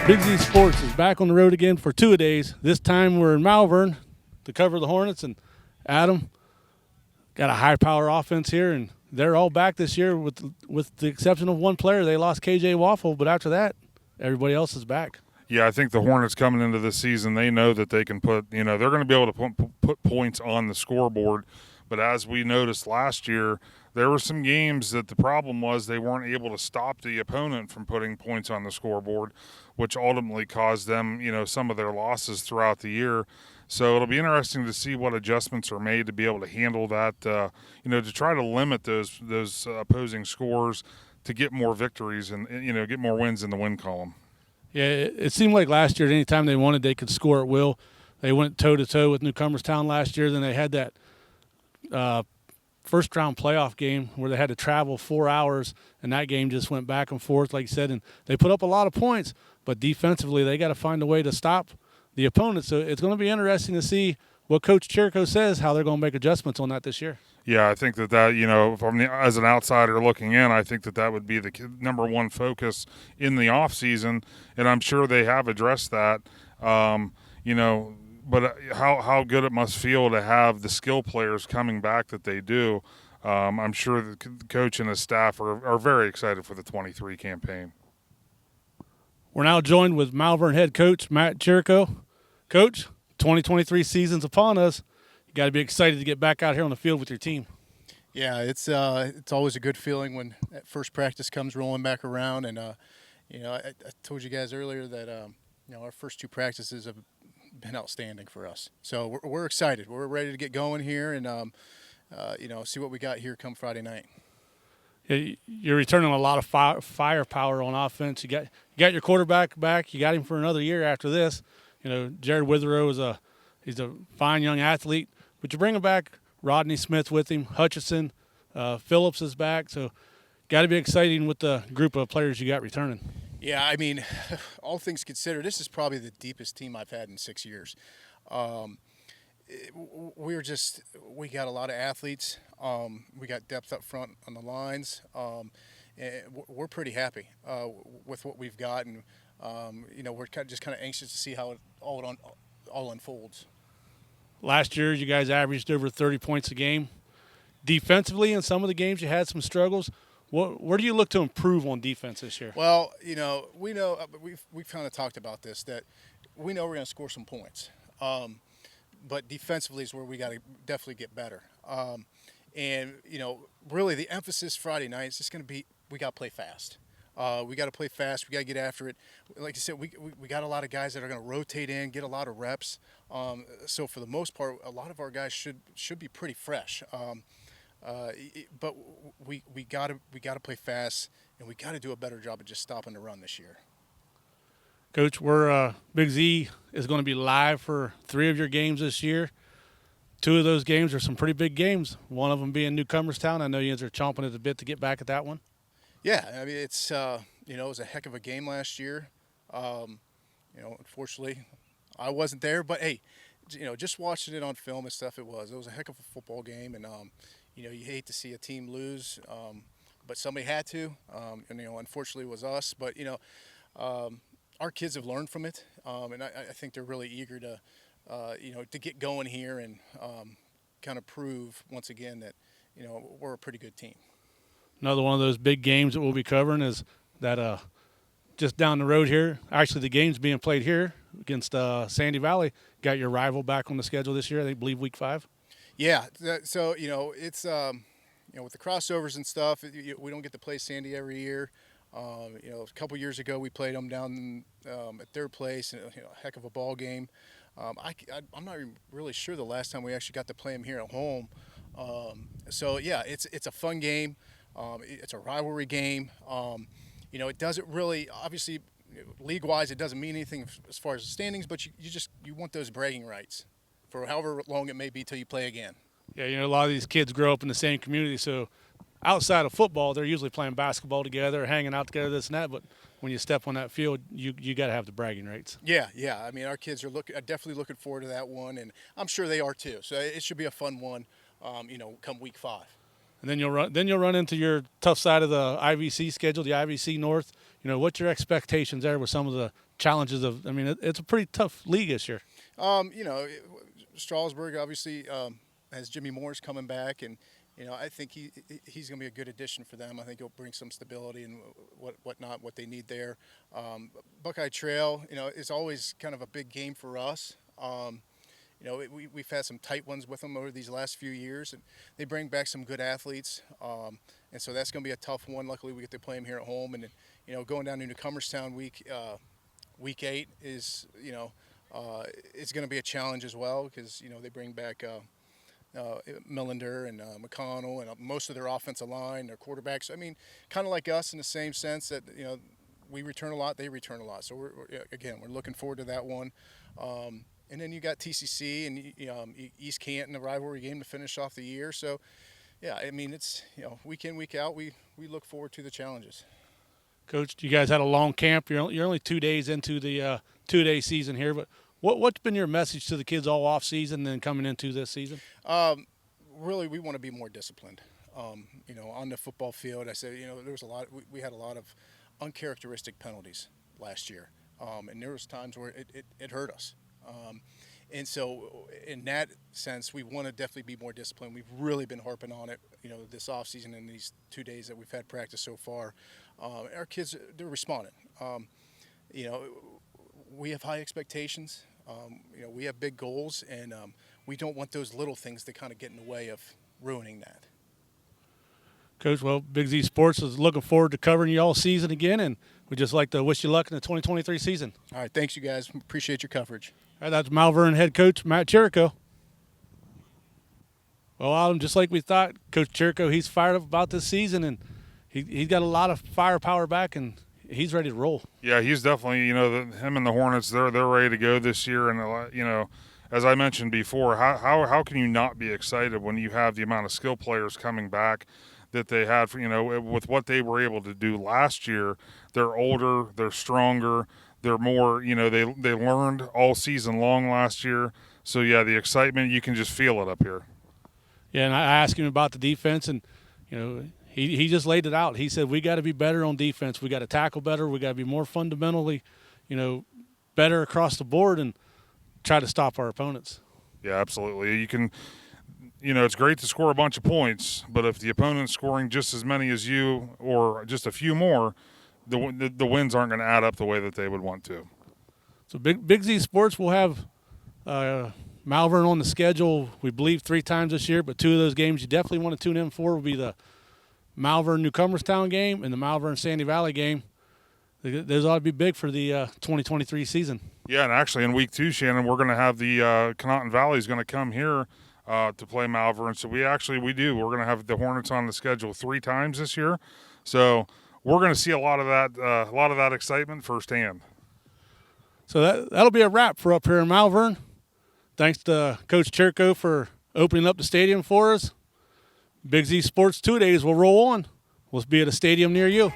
Big Z Sports is back on the road again for two-a-days. This time we're in Malvern to cover the Hornets, and Adam got a high-power offense here, and they're all back this year with the exception of one player. They lost KJ Waffle, but after that, everybody else is back. Yeah, I think the Hornets coming into this season, they know that they can put, they're going to be able to put points on the scoreboard. But as we noticed last year, there were some games that the problem was they weren't able to stop the opponent from putting points on the scoreboard, which ultimately caused them, some of their losses throughout the year. So it'll be interesting to see what adjustments are made to be able to handle that, to try to limit those opposing scores to get more victories and, get more wins in the win column. Yeah, it seemed like last year, anytime they wanted, they could score at will. They went toe-to-toe with Newcomerstown last year. Then they had that first-round playoff game where they had to travel 4 hours, and that game just went back and forth, like you said. And they put up a lot of points, but defensively they got to find a way to stop the opponent. So it's going to be interesting to see what Coach Chiurco says, how they're going to make adjustments on that this year. Yeah, I think that as an outsider looking in, I think that would be the number one focus in the off season, and I'm sure they have addressed that. But how good it must feel to have the skill players coming back that they do. I'm sure the coach and his staff are very excited for the 23 campaign. We're now joined with Malvern Head Coach Chiurco. Coach, 2023 season's upon us. You got to be excited to get back out here on the field with your team. Yeah, it's always a good feeling when that first practice comes rolling back around. And I told you guys earlier that our first two practices have been outstanding for us. So we're excited. We're ready to get going here and see what we got here come Friday night. Yeah, you're returning a lot of firepower on offense. You got your quarterback back. You got him for another year after this. Jared Witherow he's a fine young athlete, but you bring him back. Rodney Smith with him, Hutchison, Phillips is back. So got to be exciting with the group of players you got returning. Yeah, I mean, all things considered, this is probably the deepest team I've had in 6 years. We got a lot of athletes. We got depth up front on the lines. And we're pretty happy with what we've got, and we're kind of anxious to see how it all unfolds. Last year, you guys averaged over 30 points a game. Defensively, in some of the games, you had some struggles. Where do you look to improve on defense this year? Well, we know we've kind of talked about this, that we know we're going to score some points. But defensively is where we got to definitely get better. Really the emphasis Friday night is just going to be we got to play fast. We got to play fast. We got to get after it. Like you said, we got a lot of guys that are going to rotate in, get a lot of reps. So for the most part, a lot of our guys should be pretty fresh. But we got to play fast, and we got to do a better job of just stopping the run this year. Coach, we're Big Z is going to be live for 3 of your games this year. 2 of those games are some pretty big games. One of them being Newcomerstown. I know you guys are chomping at the bit to get back at that one. Yeah, I mean it's it was a heck of a game last year. Unfortunately, I wasn't there, but hey, just watching it on film and stuff, it was a heck of a football game, and you hate to see a team lose, but somebody had to, unfortunately it was us, but our kids have learned from it, and I think they're really eager to to get going here and kind of prove once again that we're a pretty good team. Another one of those big games that we'll be covering is that just down the road here. Actually, the game's being played here against Sandy Valley. Got your rival back on the schedule this year, I believe week 5. Yeah, so it's with the crossovers and stuff, we don't get to play Sandy every year. A couple years ago we played them down at their place, and a heck of a ball game. I'm not even really sure the last time we actually got to play them here at home. So yeah, it's a fun game. It's a rivalry game. It doesn't really, obviously, league-wise, it doesn't mean anything as far as the standings, but you want those bragging rights for however long it may be till you play again. Yeah, a lot of these kids grow up in the same community, so outside of football, they're usually playing basketball together, hanging out together, this and that, but when you step on that field, you got to have the bragging rights. Yeah. I mean, our kids are definitely looking forward to that one, and I'm sure they are too. So it should be a fun one, come week 5. And then you'll run into your tough side of the IVC schedule, the IVC North. what's your expectations there with some of the challenges of? I mean, it's a pretty tough league this year. Strasburg obviously has Jimmy Moore's coming back, and I think he's going to be a good addition for them. I think he'll bring some stability and what they need there. Buckeye Trail, is always kind of a big game for us. We've had some tight ones with them over these last few years, and they bring back some good athletes. And so that's going to be a tough one. Luckily, we get to play them here at home. And going down to Newcomerstown week 8 is it's going to be a challenge as well, because they bring back Millender and McConnell and most of their offensive line, their quarterbacks. I mean, kind of like us in the same sense that we return a lot, they return a lot. So we're looking forward to that one. And then you got TCC and East Canton, a rivalry game to finish off the year. So yeah, I mean, it's week in, week out, we look forward to the challenges. Coach, you guys had a long camp. You're only 2 days into the 2-day season here, but what's been your message to the kids all off season and then coming into this season? Really, we want to be more disciplined. On the football field, I said, there was we had a lot of uncharacteristic penalties last year, and there was times where it hurt us. And so in that sense, we want to definitely be more disciplined. We've really been harping on it, this off season and these 2 days that we've had practice so far. Our kids, they're responding. We have high expectations. We have big goals, and we don't want those little things to kind of get in the way of ruining that. Coach, well, Big Z Sports is looking forward to covering you all season again, and we'd just like to wish you luck in the 2023 season. All right, thanks, you guys. Appreciate your coverage. All right, that's Malvern Head Coach Matt Chiurco. Well, Adam, just like we thought, Coach Chiurco, he's fired up about this season, and he's got a lot of firepower back, and he's ready to roll. Yeah, he's definitely, him and the Hornets, they're ready to go this year. And, as I mentioned before, how can you not be excited when you have the amount of skill players coming back that they had, with what they were able to do last year? They're older, they're stronger, they're more, they learned all season long last year. So, yeah, the excitement, you can just feel it up here. Yeah, and I asked him about the defense, and, he just laid it out. He said, we got to be better on defense. We got to tackle better. We got to be more fundamentally, better across the board and try to stop our opponents. Yeah, absolutely. You can, it's great to score a bunch of points, but if the opponent's scoring just as many as you or just a few more, the wins aren't going to add up the way that they would want to. So Big Z Sports will have Malvern on the schedule, we believe, 3 times this year, but 2 of those games you definitely want to tune in for will be the Malvern Newcomerstown game and the Malvern Sandy Valley game. Those ought to be big for the 2023 season. Yeah, and actually in week 2, Shannon, we're going to have the Connaughton Valley is going to come here to play Malvern. So we do. We're going to have the Hornets on the schedule 3 times this year. So we're going to see a lot of that excitement firsthand. So that'll be a wrap for up here in Malvern. Thanks to Coach Chiurco for opening up the stadium for us. Big Z Sports 2 days will roll on. We'll be at a stadium near you.